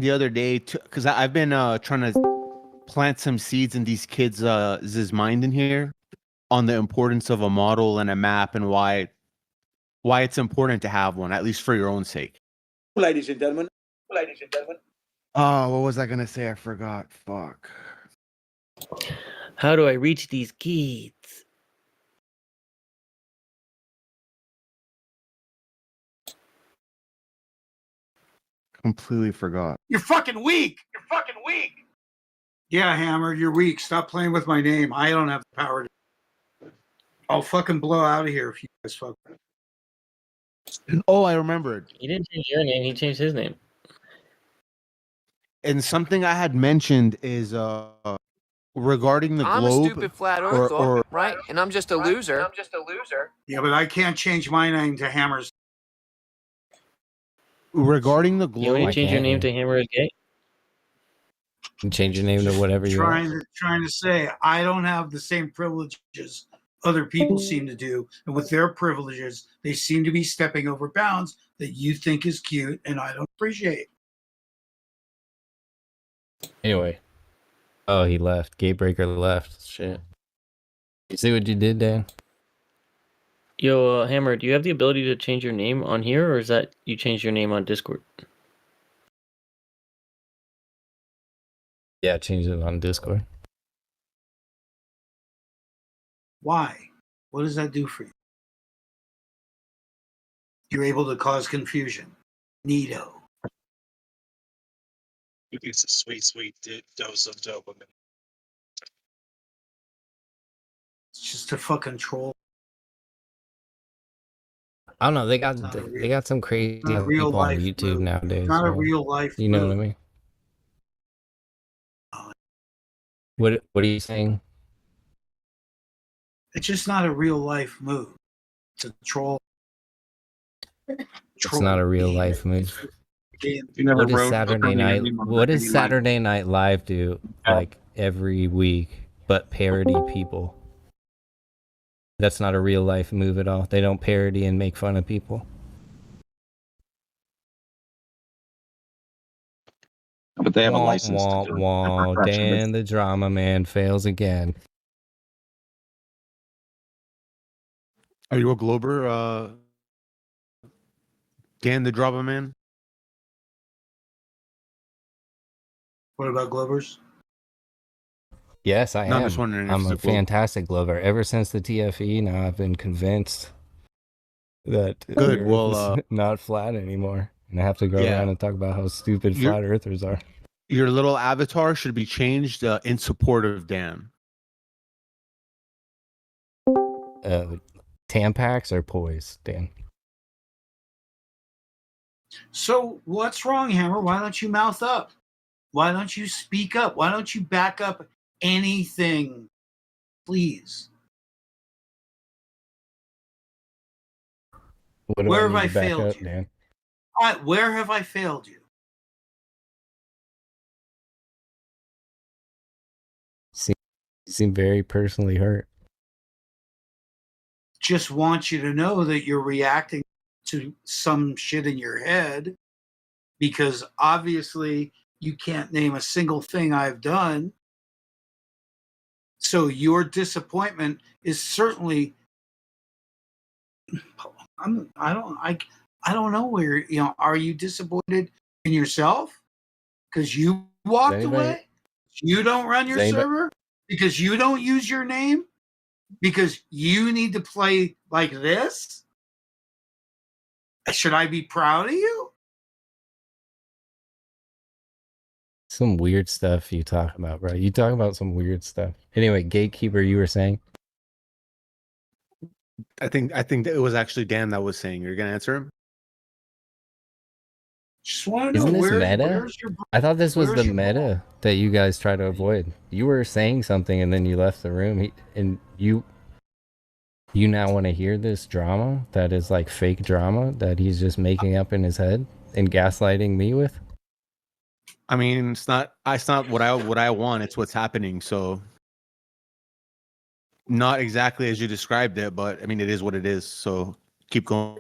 the other day, because I've been trying to plant some seeds in these kids' his mind in here on the importance of a model and a map and why it's important to have one, at least for your own sake. Ladies and gentlemen. Oh, what was I gonna say? I forgot. Fuck. How do I reach these kids? Completely forgot. You're fucking weak. Yeah, Hammer, you're weak. Stop playing with my name. I don't have the power to. I'll fucking blow out of here if you guys fuck. Oh, I remembered. He didn't change your name. He changed his name. And something I had mentioned is regarding the I'm globe. a stupid flat earther, right? And I'm just a loser. Yeah, but I can't change my name to Hammer's. Regarding the You globe. want to change your name to Hammer is Gay? You change your name to whatever you want. Trying to say I don't have the same privileges other people seem to do, and with their privileges, they seem to be stepping over bounds that you think is cute, and I don't appreciate. Anyway. Oh, he left. Gatebreaker left. Shit. You see what you did, Dan? Yo, Hammer, do you have the ability to change your name on here, or is that you change your name on Discord? Yeah, change it on Discord. Why? What does that do for you? You're able to cause confusion. Neato. It's a sweet dose of dopamine. It's just a fucking troll. I don't know. They got some crazy people on YouTube nowadays. Not a real life. You know what I mean? What are you saying? It's just not a real life move. It's a troll. It's not a real life move. What does Saturday Night Live do like every week but parody people? That's not a real life move at all. They don't parody and make fun of people. But they have a license to do it. Dan the drama man fails again. Are you a Glober? Dan the drama man? What about Globers? Yes, I am. I'm just wondering. I'm a fantastic Glover. Ever since the TFE, now I've been convinced that good. Well, not flat anymore, and I have to go around and talk about how stupid flat earthers are. Your little avatar should be changed in support of Dan. Tampax or poise, Dan? So what's wrong, Hammer? Why don't you mouth up? Why don't you speak up? Why don't you back up anything, please? Where have I failed you? Dan? Where have I failed you? You seem very personally hurt. Just want you to know that you're reacting to some shit in your head because obviously you can't name a single thing I've done. So your disappointment is certainly. I don't know where are you disappointed in yourself because you walked away? You don't run your server because you don't use your name because you need to play like this? Should I be proud of you? Some weird stuff you talk about, bro. You talk about some weird stuff. Anyway, Gatekeeper, you were saying? I think that it was actually Dan that was saying. You're gonna answer him? Just want to know Isn't this meta? I thought this was the meta that you guys try to avoid. You were saying something and then you left the room. And you now want to hear this drama that is like fake drama that he's just making up in his head and gaslighting me with? I mean, it's not what I want. It's what's happening. So, not exactly as you described it, but I mean, it is what it is. So, keep going.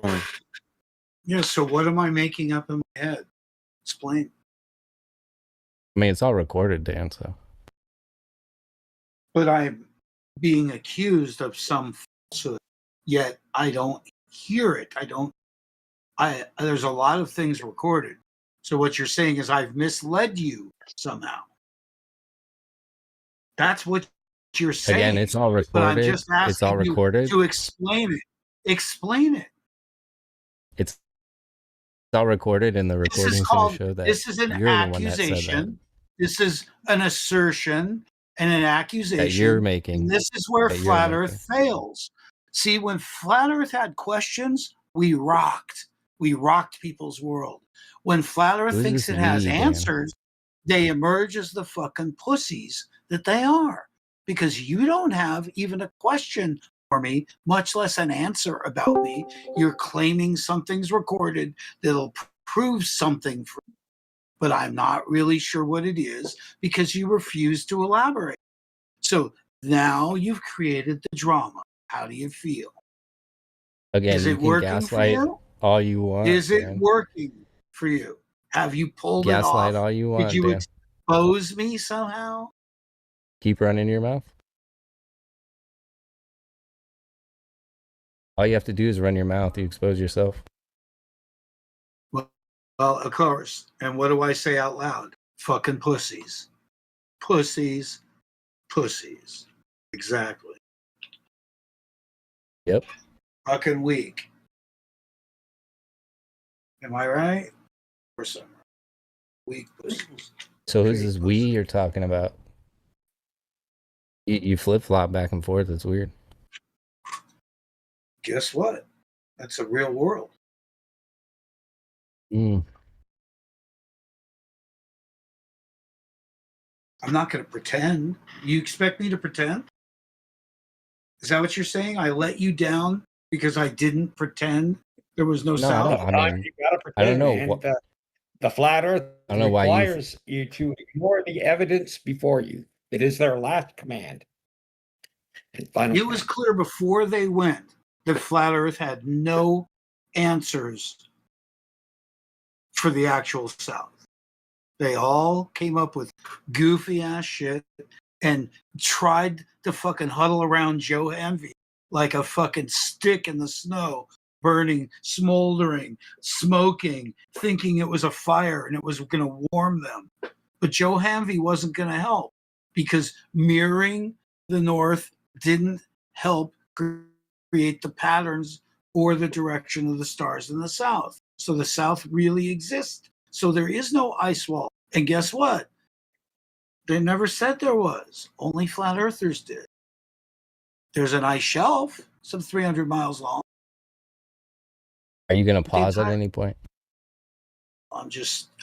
Yeah. So, what am I making up in my head? Explain. I mean, it's all recorded, Dan. So But I'm being accused of some falsehood, yet I don't hear it. There's a lot of things recorded. So what you're saying is I've misled you somehow. That's what you're saying. again, it's all recorded. But I'm just asking it's all recorded. you to explain it. Explain it. It's all recorded, and the recording's going to show that this is an you're the one that said that. accusation. This is an assertion and an accusation That you're making. And this is where Flat Earth fails. See, when Flat Earth had questions, we rocked. We rocked people's world. When Flat Earth thinks it has answers, they emerge as the fucking pussies that they are. Because you don't have even a question for me, much less an answer about me. You're claiming something's recorded that'll prove something for me. But I'm not really sure what it is because you refuse to elaborate. So now you've created the drama. How do you feel? Again, is you it can working gaslight for you? all you want. Is it Dan. working for you? Have you pulled Gaslight it off? all you want, Did you Dan. expose me somehow? Keep running your mouth. All you have to do is run your mouth. You expose yourself. Well, of course. And what do I say out loud? Fucking pussies. Pussies. Pussies. Exactly. Yep. Fucking weak. Am I right? Or some weak pussies. So who's this we you're talking about? You flip-flop back and forth. It's weird. Guess what? That's a real world. Mm. I'm not going to pretend. You expect me to pretend? Is that what you're saying? I let you down because I didn't pretend there was no sound? I mean, you gotta pretend, I don't know. man. The flat Earth I don't know why requires you to ignore the evidence before you. It is their last command. It was clear before they went that Flat Earth had no answers for the actual South. They all came up with goofy ass shit and tried to fucking huddle around Joe Envy like a fucking stick in the snow, burning, smoldering, smoking, thinking it was a fire and it was going to warm them. But Joe Hanvey wasn't going to help because mirroring the North didn't help create the patterns or the direction of the stars in the South. So the South really exists. So there is no ice wall. And guess what? They never said there was. Only flat earthers did. There's an ice shelf, some 300 miles long. Are you going to pause at any point?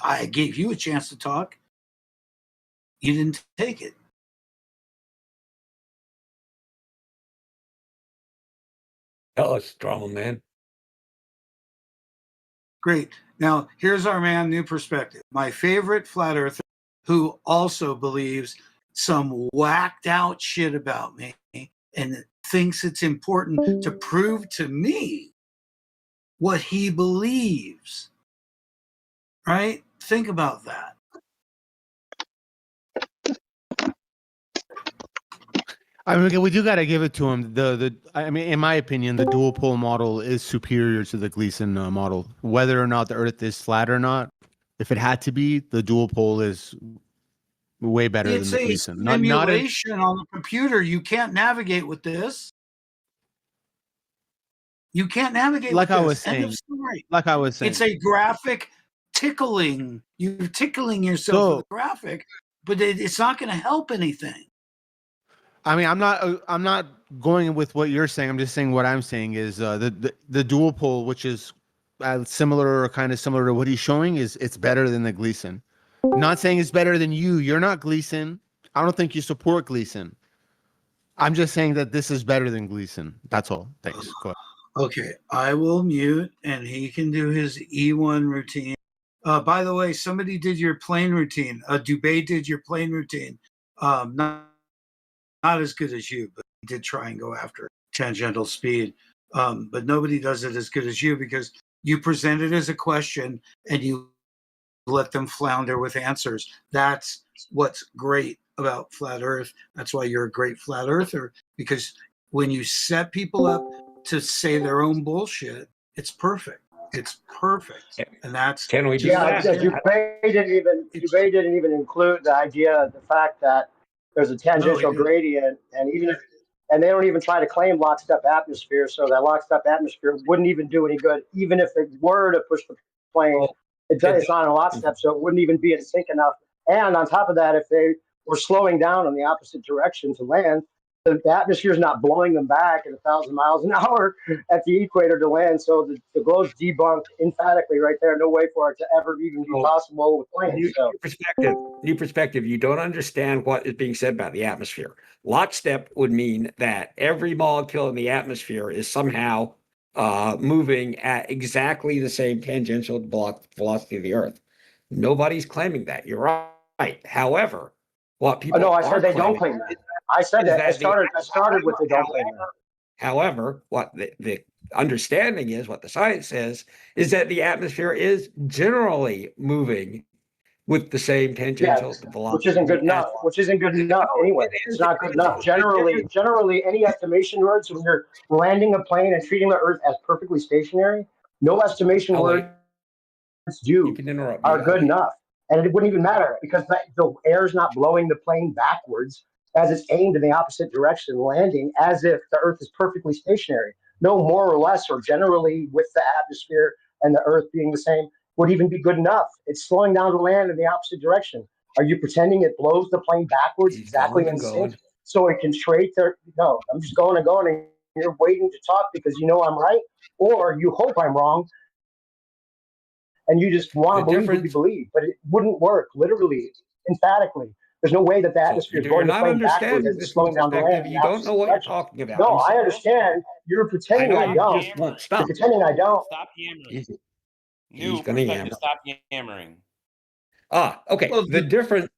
I gave you a chance to talk. You didn't take it. Tell us, drama man. Great. Now, here's our man, New Perspective. My favorite flat earther who also believes some whacked out shit about me and thinks it's important to prove to me what he believes. Right? Think about that. I mean, we do got to give it to him. I mean, in my opinion, the dual pole model is superior to the Gleason model. Whether or not the Earth is flat or not, if it had to be, the dual pole is way better than the Gleason. It's a simulation on the computer. You can't navigate with this. You can't navigate like with I this. was saying. Like I was saying, it's a graphic tickling. You're tickling yourself with a graphic, but it's not going to help anything. I mean, I'm not going with what you're saying. I'm just saying what I'm saying is the dual pole, which is similar or kind of similar to what he's showing, it's better than the Gleason. Not saying it's better than you. You're not Gleason. I don't think you support Gleason. I'm just saying that this is better than Gleason. That's all. Thanks. Go ahead. Okay, I will mute, and he can do his E1 routine. By the way, somebody did your plane routine. Dubay did your plane routine. Not as good as you, but he did try and go after tangential speed. But nobody does it as good as you because you present it as a question and you let them flounder with answers. That's what's great about flat Earth. That's why you're a great flat earther, because when you set people up to say their own bullshit, it's perfect. It's perfect. And that's Can we do Yeah, that? Dubay didn't even include the idea, the fact that there's a tangential gradient, and and they don't even try to claim lockstep atmosphere, so that lockstep atmosphere wouldn't even do any good, even if it were to push the plane. It's not in lockstep, so it wouldn't even be in sync enough. And on top of that, if they were slowing down in the opposite direction to land, the atmosphere is not blowing them back at 1,000 miles an hour at the equator to land. So the globe's debunked emphatically right there. No way for it to ever even be possible with planes. New perspective. You don't understand what is being said about the atmosphere. Lockstep would mean that every molecule in the atmosphere is somehow moving at exactly the same tangential velocity of the Earth. Nobody's claiming that. You're right. However, what people I said they don't claim that. I said that. I started with they don't claim that. However, what the understanding is, what the science says, is that the atmosphere is generally moving with the same tangential velocity. Which isn't good enough. Anyway. It's not good enough. Generally, any estimation words when you're landing a plane and treating the Earth as perfectly stationary, no estimation words are good enough. And it wouldn't even matter because the air is not blowing the plane backwards as it's aimed in the opposite direction, landing as if the Earth is perfectly stationary. No more or less, or generally with the atmosphere and the Earth being the same, would even be good enough. It's slowing down to land in the opposite direction. Are you pretending it blows the plane backwards exactly in sync so it can trade there? No, I'm just going and going, and you're waiting to talk because you know I'm right, or you hope I'm wrong, and you just want to believe what you believe, but it wouldn't work, literally, emphatically. There's no way that the atmosphere is going to plane backwards as it's slowing down the land. You don't know what you're talking about. No, I understand. You're pretending I don't. Won't stop. You're pretending I don't. Stop yammering. He's going to yammer. Stop yammering. Okay. Well, the difference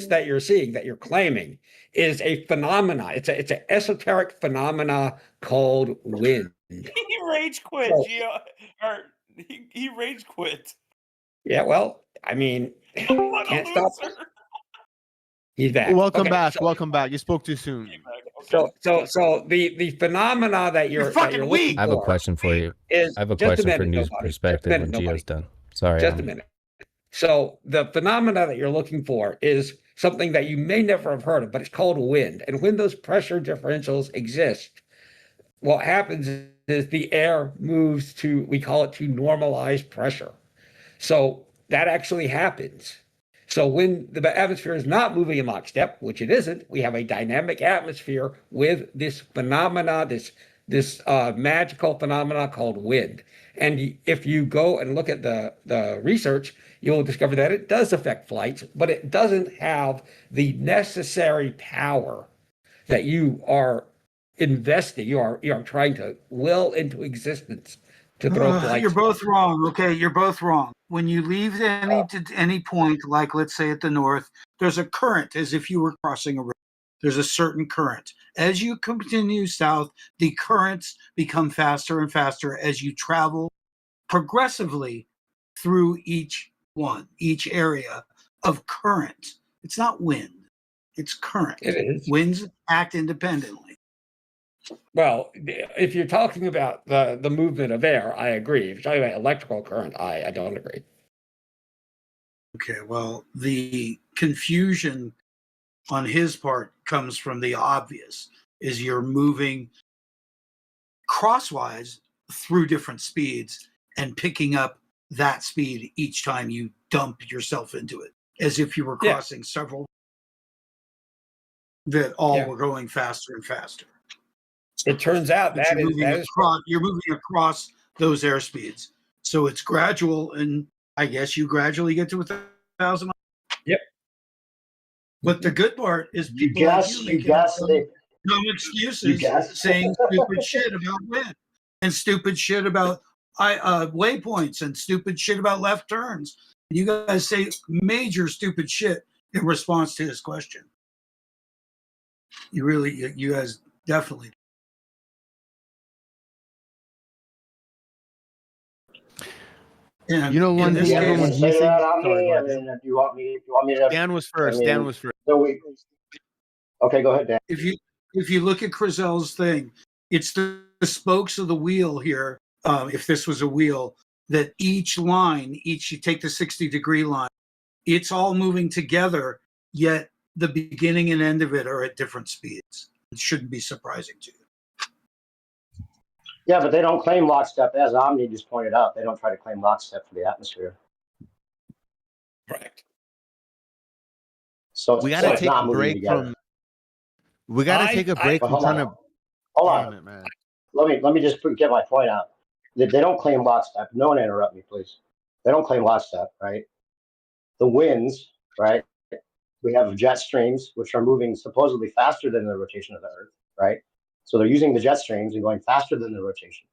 that you're seeing, that you're claiming, is a phenomena. It's an esoteric phenomena called wind. He rage quit. He rage quit. Yeah, well, I mean, can't stop. He's back. Welcome back. You spoke too soon. So the phenomena that you're fucking weak. I have a question for you. I have a question for news perspective when Gio's done. Sorry. Just a minute. So the phenomena that you're looking for is something that you may never have heard of, but it's called wind. And when those pressure differentials exist, what happens is the air moves to, we call it, to normalized pressure. So that actually happens. So when the atmosphere is not moving in lockstep, which it isn't, we have a dynamic atmosphere with this phenomena, this magical phenomena called wind. And if you go and look at the research, you'll discover that it does affect flights, but it doesn't have the necessary power that you are investing, you are trying to will into existence to throw flights. You're both wrong. Okay, you're both wrong. When you leave any point, like let's say at the north, there's a current as if you were crossing a river. There's a certain current. As you continue south, the currents become faster and faster as you travel progressively through each area of current. It's not wind, it's current. It is. Winds act independently. Well, if you're talking about the movement of air, I agree. If you're talking about electrical current, I don't agree. Okay, well, the confusion on his part comes from the obvious, is you're moving crosswise through different speeds and picking up that speed each time you dump yourself into it, as if you were crossing several that all were going faster and faster. It turns out that you're moving across those airspeeds, so it's gradual, and I guess you gradually get to 1,000 miles. Yep. But the good part is people making dumb excuses, saying stupid shit about wind and stupid shit about waypoints and stupid shit about left turns. You guys say major stupid shit in response to his question. You guys definitely. And You know, one in this thing Yeah, everyone's case, say missing. that on Sorry, me. go I ahead, Dan. mean, if you want me to, Dan was I first. Dan mean, was first. so okay, go ahead, Dan. if you look at Crizel's thing, it's the spokes of the wheel here. If this was a wheel, that each line, you take the 60-degree line, it's all moving together, yet the beginning and end of it are at different speeds. It shouldn't be surprising to you. Yeah, but they don't claim lockstep, as Omni just pointed out. They don't try to claim lockstep for the atmosphere. Correct. So We it's, got to so it's take a not moving break together. from. We got to take a break But from hold trying on, to. hold Damn on. it, man. Let me just get my point out. They don't claim lockstep. No one interrupt me, please. They don't claim lockstep, right? The winds, right? We have jet streams, which are moving supposedly faster than the rotation of the Earth, right? So they're using the jet streams and going faster than the rotation.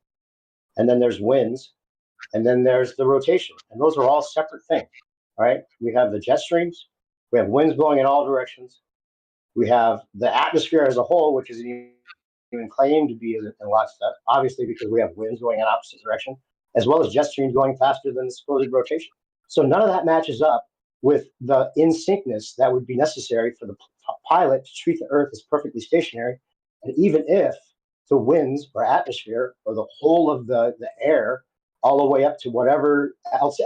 And then there's winds, and then there's the rotation. And those are all separate things, right? We have the jet streams, we have winds blowing in all directions. We have the atmosphere as a whole, which isn't even claimed to be in lockstep, obviously, because we have winds going in opposite direction, as well as jet streams going faster than the supposed rotation. So none of that matches up with the in syncness that would be necessary for the pilot to treat the Earth as perfectly stationary. And even if the winds or atmosphere or the whole of the air, all the way up to whatever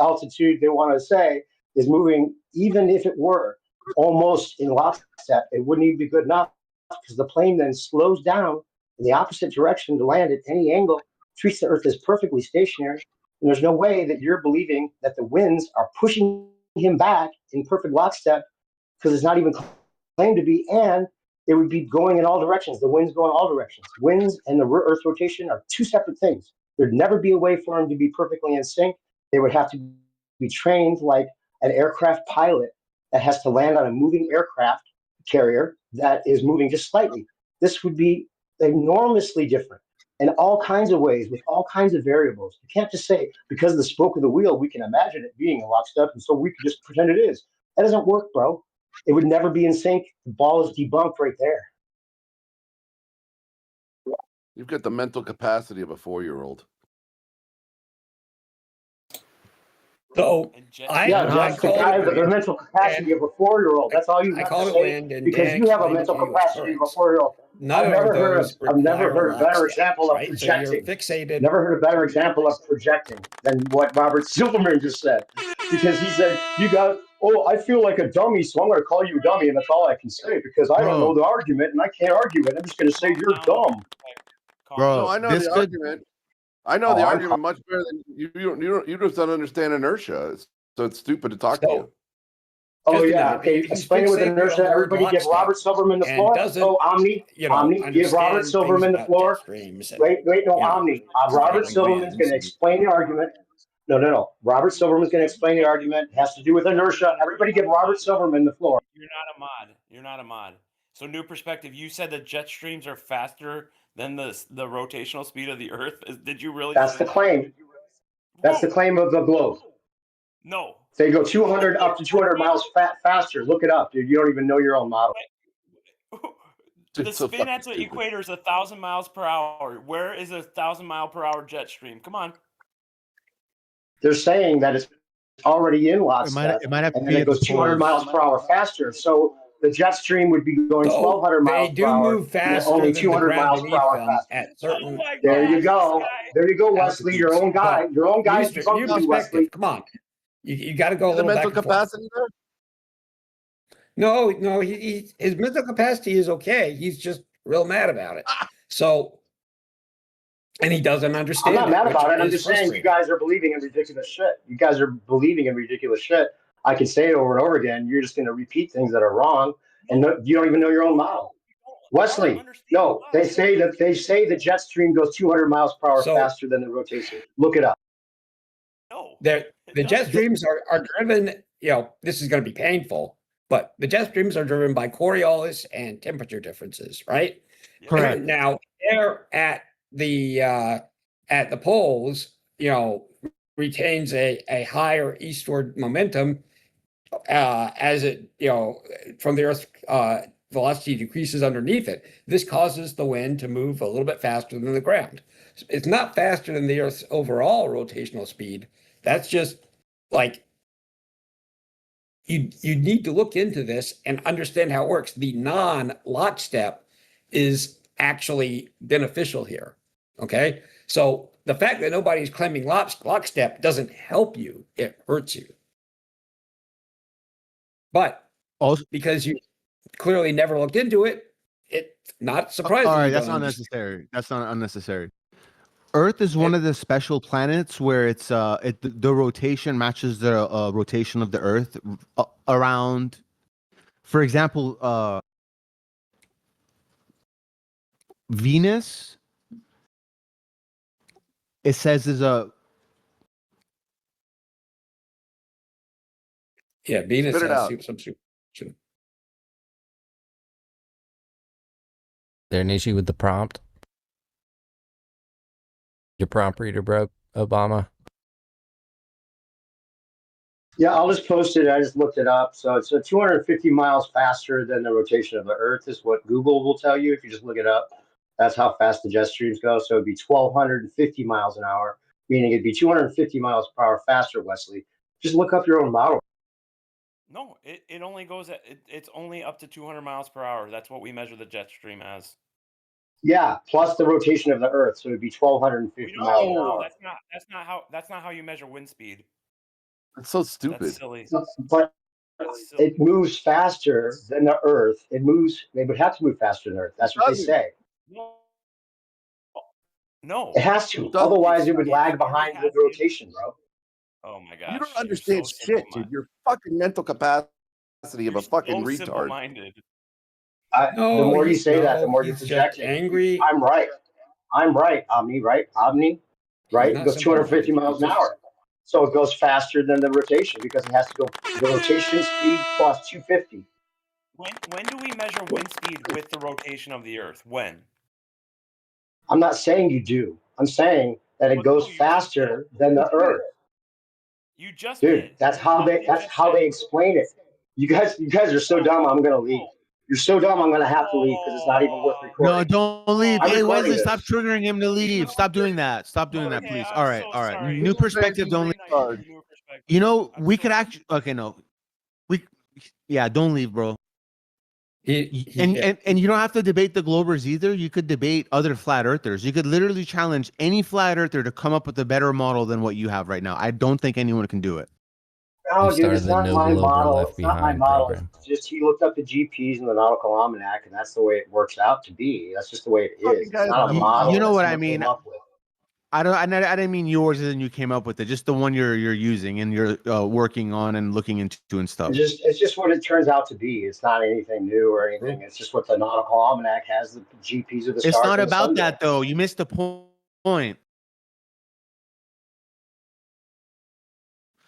altitude they want to say, is moving, even if it were almost in lockstep, it wouldn't even be good enough, because the plane then slows down in the opposite direction to land at any angle, treats the Earth as perfectly stationary. And there's no way that you're believing that the winds are pushing him back in perfect lockstep, because it's not even claimed to be. And it would be going in all directions. The winds go in all directions. Winds and the Earth rotation are two separate things. There'd never be a way for them to be perfectly in sync. They would have to be trained like an aircraft pilot that has to land on a moving aircraft carrier that is moving just slightly. This would be enormously different in all kinds of ways with all kinds of variables. You can't just say, because of the spoke of the wheel, we can imagine it being in lockstep, and so we can just pretend it is. That doesn't work, bro. It would never be in sync. The ball is debunked right there. You've got the mental capacity of a 4-year-old. So Just the guy with the mental capacity of a 4-year-old. That's all you I have call to it say, wind, and because Dan you have a explained mental to you capacity of a currents. 4-year-old. None I've of never heard those of a better lockstep, example of right? So you're projecting. fixated. Never heard a better example of projecting than what Robert Silverman just said, because he said, I feel like a dummy, so I'm going to call you a dummy, and that's all I can say, because I don't know the argument and I can't argue it. I'm just going to say you're dumb. Bro, No, I know this the could. argument. I know the argument much better than you. You just don't understand inertia. So it's stupid to talk to you. Oh yeah, okay. Explain it with inertia. Everybody, give Robert Silverman the floor. Oh, Omni, give Robert Silverman the floor. Wait, no, Omni. Robert Silverman's going to explain the argument. No. Robert Silverman's going to explain the argument. It has to do with inertia. Everybody, give Robert Silverman the floor. You're not a mod. You're not a mod. So, new perspective. You said that jet streams are faster than the rotational speed of the Earth. Did you really? That's the claim. That's the claim of the globe. No. They go 200 up to 200 miles faster. Look it up, dude. You don't even know your own model. The spin at the equator is 1,000 miles per hour. Where is a 1,000 mile per hour jet stream? Come on. They're saying that it's already in lockstep, It might have to and be then it at the goes 200 poles. miles per hour faster. So the jet stream would be going 1,200 miles per hour. They do move faster only than 200 the ground miles per beneath hour them faster. at certain. There you go. There you go, Wesley. Your own guy. Your own guy debunked you, Wesley. Come on. You got to go a The little mental back and capacity there. No, his mental capacity is okay. He's just real mad about it. So, and he doesn't understand. I'm not mad about it. I'm just saying you frustrating. guys are believing in ridiculous shit. You guys are believing in ridiculous shit. I can say it over and over again. You're just going to repeat things that are wrong, and you don't even know your own model. Wesley, no, they say the jet stream goes 200 miles per hour faster than the rotation. Look it up. No, the jet streams are driven. This is going to be painful, but the jet streams are driven by Coriolis and temperature differences, right? Correct. Now, air at the poles, retains a higher eastward momentum as it, from the Earth's velocity decreases underneath it. This causes the wind to move a little bit faster than the ground. It's not faster than the Earth's overall rotational speed, That's just like you need to look into this and understand how it works. The non-lockstep is actually beneficial here. Okay. So the fact that nobody's claiming lockstep doesn't help you, it hurts you. But Also, because you clearly never looked into it, it's not surprising. all right, that's not necessary. That's not unnecessary. Earth is one of the special planets where it's the rotation matches the rotation of the Earth around. For example, Venus. It says is a Venus Spit it has out. some super. There an issue with the prompt? Your prompt reader broke, Obama. Yeah, I'll just post it. I just looked it up. So it's 250 miles faster than the rotation of the Earth is what Google will tell you if you just look it up. That's how fast the jet streams go. So it'd be 1,250 miles an hour, meaning it'd be 250 miles per hour faster, Wesley. Just look up your own model. No, it only goes it's only up to 200 miles per hour. That's what we measure the jet stream as. Yeah, plus the rotation of the Earth. So it'd be 1,250 miles an hour. That's not how you measure wind speed. It's so stupid. That's silly. But That's silly. it moves faster than the Earth. They would have to move faster than the Earth. That's what they say. No. It has to. Otherwise, it would lag behind the rotation, bro. Oh my gosh. You don't understand shit, dude. Your fucking mental capacity of a fucking retard. Simple-minded. The more you say that, the more you project it. Angry. I'm right. Omni, right? Omni, right? It goes 250 miles an hour. So it goes faster than the rotation because it has to go the rotation speed plus 250. When do we measure wind speed with the rotation of the Earth? When? I'm not saying you do. I'm saying that it goes faster than the Earth. You just Dude, did. that's how they explain it. You guys are so dumb. I'm gonna leave. You're so dumb. I'm gonna have to leave because it's not even worth recording. no, don't leave. I'm Hey, recording Wesley, this. stop triggering him to leave. Stop doing that. Stop doing that, please. All right, all right. New perspective. Don't leave. You know, we could actually. Okay, no. Yeah, don't leave, bro. And you don't have to debate the Globers either. You could debate other flat earthers. You could literally challenge any flat earther to come up with a better model than what you have right now. I don't think anyone can do it. No, dude, it's not my model. Left It's not my Behind model. program. It's just he looked up the GPS in the Nautical Almanac, and that's the way it works out to be. That's just the way it is. It's not a model. You know what I someone mean? came up with. I didn't mean yours as in you came up with it. Just the one you're using and you're working on and looking into and stuff. It's just what it turns out to be. It's not anything new or anything. It's just what the Nautical Almanac has. The GPS of the stars. It's not and the about sun that though. You missed the point.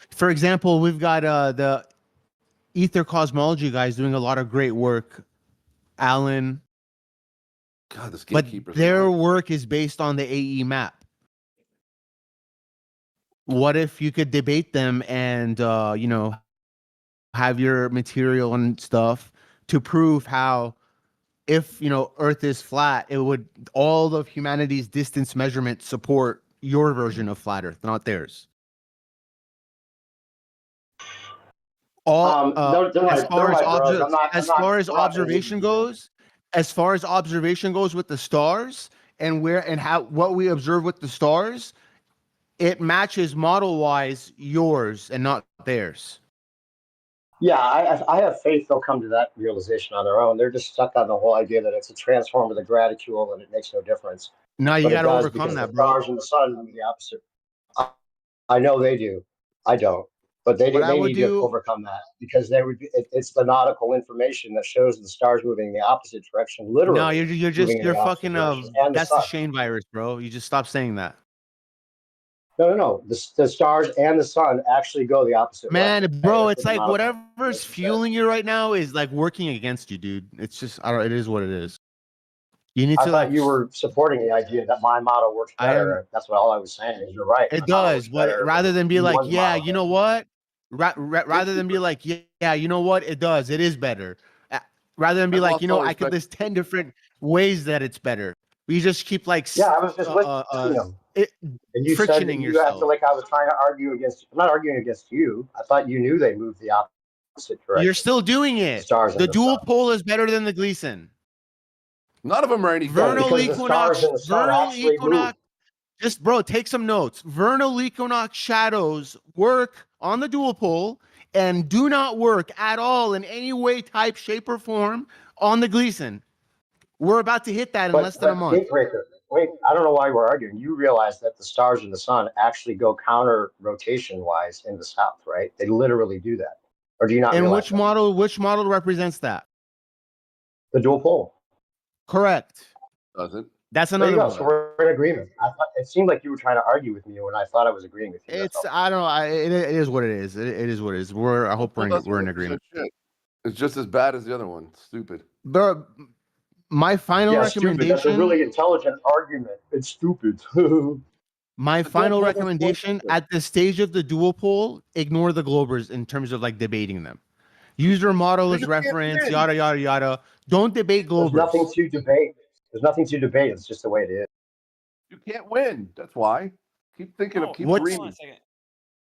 For example, we've got the ether cosmology guys doing a lot of great work. Alan. God, this but gatekeeper's their work is based on the AE map. What if you could debate them and have your material and stuff to prove how if Earth is flat, it would all of humanity's distance measurements support your version of flat Earth, not theirs. As far as observation goes with the stars and what we observe with the stars, it matches model wise yours and not theirs. Yeah, I have faith they'll come to that realization on their own. They're just stuck on the whole idea that it's a transform of the graticule and it makes no difference. No, you got to overcome that, bro. The stars and the sun move the opposite. I know they do. I don't. But they need to overcome that because it's the nautical information that shows the stars moving in the opposite direction. Literally. No, you're fucking that's the Shane virus, bro. You just stop saying that. No. The stars and the sun actually go the opposite way. Man, bro, it's like whatever's fueling you right now is like working against you, dude. It's just it is what it is. You need to. I thought you were supporting the idea that my model works better. That's all I was saying. You're right. It does, but rather than be like, yeah, you know what? Rather than be like, yeah, you know what? It does. It is better. Rather than be like, I could list 10 different ways that it's better. We just keep like, I was just listening. And you said that frictioning you acted yourself. like I was trying to argue against. I'm not arguing against you. I thought you knew they moved the opposite You're direction. still doing The it. stars The and the dual sun. pole is better than the Gleason. None of them are any Yeah, good. because the stars and the sun actually move. Just bro, take some notes. Vernal equinox shadows work on the dual pole and do not work at all in any way, type, shape, or form on the Gleason. We're about to hit that in less than a month. Gatebreaker. Wait, I don't know why we're arguing. You realize that the stars and the sun actually go counter rotation wise in the south, right? They literally do that. Or do you not And realize which model represents that? the dual pole? Correct. Doesn't. That's There you another go. one. So we're in agreement. I thought it seemed like you were trying to argue with me when I thought I was agreeing with you. It's I don't know. It is what it is. It is what it is. I hope we're in agreement. Shit. It's just as bad as the other one. Stupid. But my final recommendation. Stupid. That's a really intelligent argument. It's stupid. My final recommendation at the stage of the dual pole, ignore the Globers in terms of like debating them. Use your model as reference, yada yada yada. Don't debate Globers. There's nothing to debate. There's nothing to debate. It's just the way it is. You can't win. That's why. Keep thinking of keep Hold on dreaming. a second.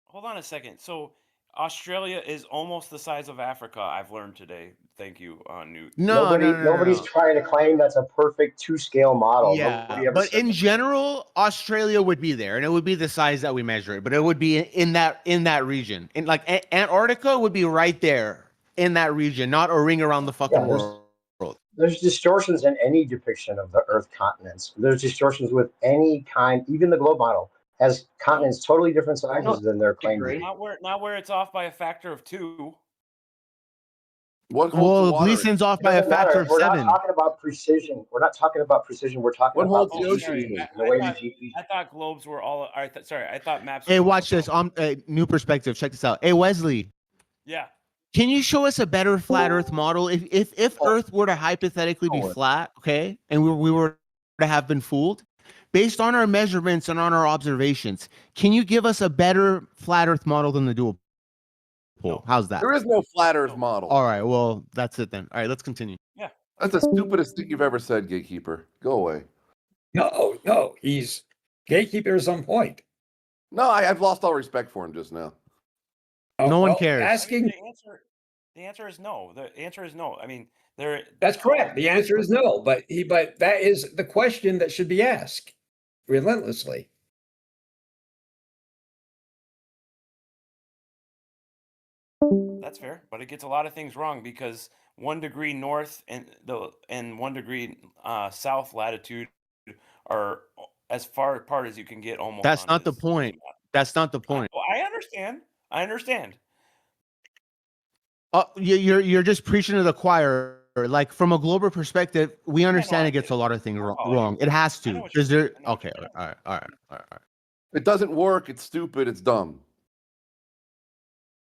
Hold on a second. So Australia is almost the size of Africa. I've learned today. Thank you, Newt. Nobody's trying to claim that's a perfect 2-scale model. Yeah, but in general, Australia would be there, and it would be the size that we measure it. But it would be in that region. In like Antarctica would be right there in that region, not a ring around the fucking world. There's distortions in any depiction of the Earth continents. There's distortions with any kind. Even the globe model has continents totally different sizes than their claim. Not where it's off by a factor of 2. Well, Gleason's off by a factor of 7. We're not talking about precision. We're not talking about precision. We're talking about precision. I thought globes were all. I thought maps. Hey, watch this. New perspective. Check this out. Hey, Wesley. Yeah. Can you show us a better flat Earth model? If Earth were to hypothetically be flat, okay, and we were to have been fooled, based on our measurements and on our observations, can you give us a better flat Earth model than the dual pole? No. How's that? There is no flat Earth model. All right, well, that's it then. All right, let's continue. Yeah. That's the stupidest thing you've ever said, Gatekeeper. Go away. No, Gatekeeper is on point. No, I've lost all respect for him just now. No one cares. The answer is no. The answer is no. I mean, that's correct. The answer is no, but that is the question that should be asked relentlessly. That's fair, but it gets a lot of things wrong because 1 degree north and 1 degree south latitude are as far apart as you can get. Almost. That's not the point. That's not the point. I understand. You're just preaching to the choir. Like from a global perspective, we understand it gets a lot of things wrong. It has to. Is there? Okay. All right. It doesn't work. It's stupid. It's dumb.